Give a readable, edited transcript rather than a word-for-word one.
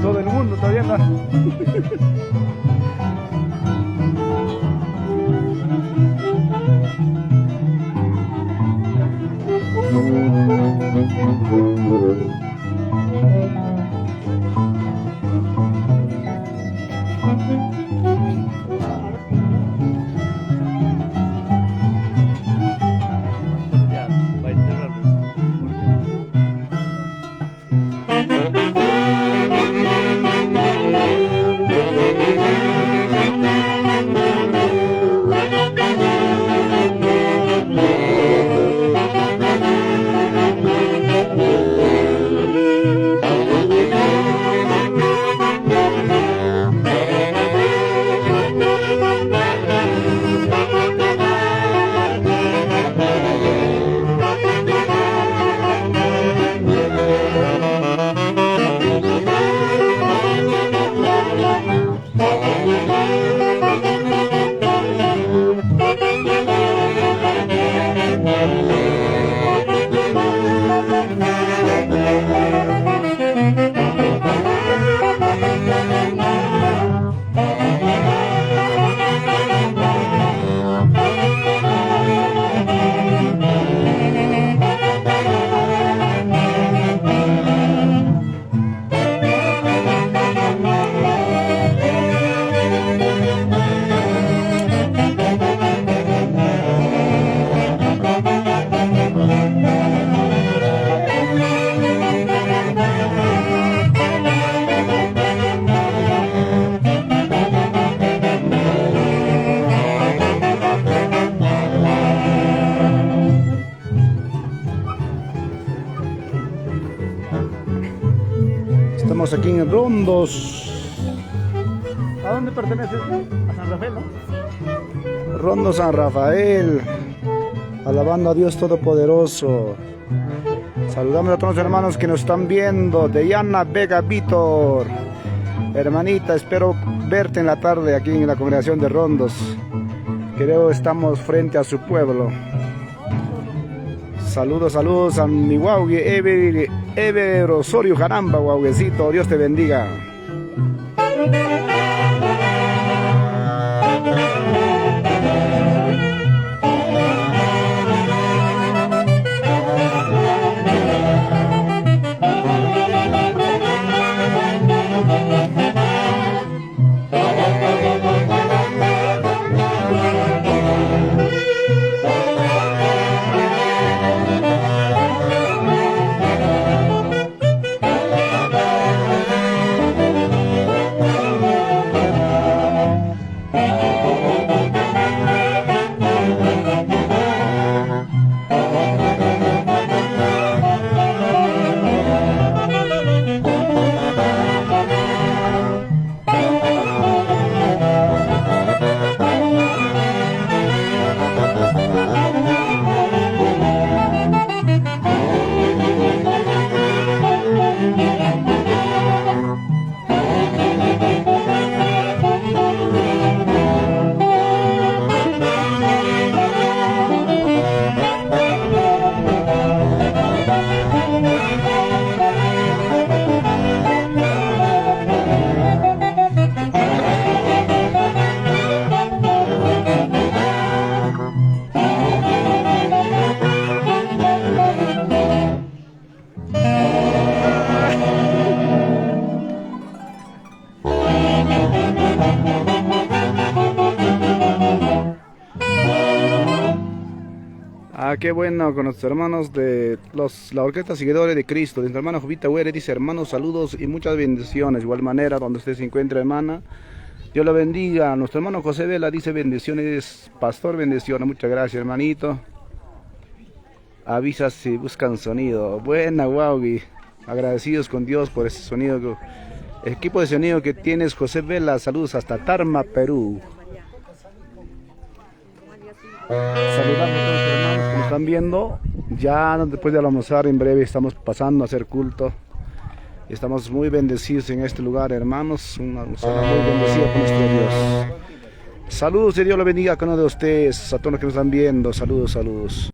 Todo el mundo todavía anda. Estamos aquí en Rondos. ¿A dónde pertenece? A San Rafael, ¿no? Rondos San Rafael. Alabando a Dios Todopoderoso. Saludamos a todos los hermanos que nos están viendo. Diana Vega Víctor. Hermanita, espero verte en la tarde aquí en la congregación de Rondos. Creo que estamos frente a su pueblo. Saludos a mi Guaugue, Ever Osorio Jaramba, Guauguecito, Dios te bendiga. Ah, qué bueno con nuestros hermanos de la Orquesta Seguidores de Cristo. Nuestra hermana Jovita Huere dice, hermanos, saludos y muchas bendiciones. De igual manera, donde usted se encuentra, hermana, Dios lo bendiga. Nuestro hermano José Vela dice, bendiciones, pastor, bendiciones. Muchas gracias, hermanito. Avisa si buscan sonido. Buena, Waugi. Agradecidos con Dios por ese sonido. El equipo de sonido que tienes, José Vela. Saludos hasta Tarma, Perú. Saludamos a todos los hermanos que nos están viendo. Ya después de almorzar, en breve estamos pasando a hacer culto. Estamos muy bendecidos en este lugar, hermanos. Una zona muy bendecida por nuestro Dios. Saludos y Dios lo bendiga a cada uno de ustedes, a todos los que nos están viendo. Saludos, saludos.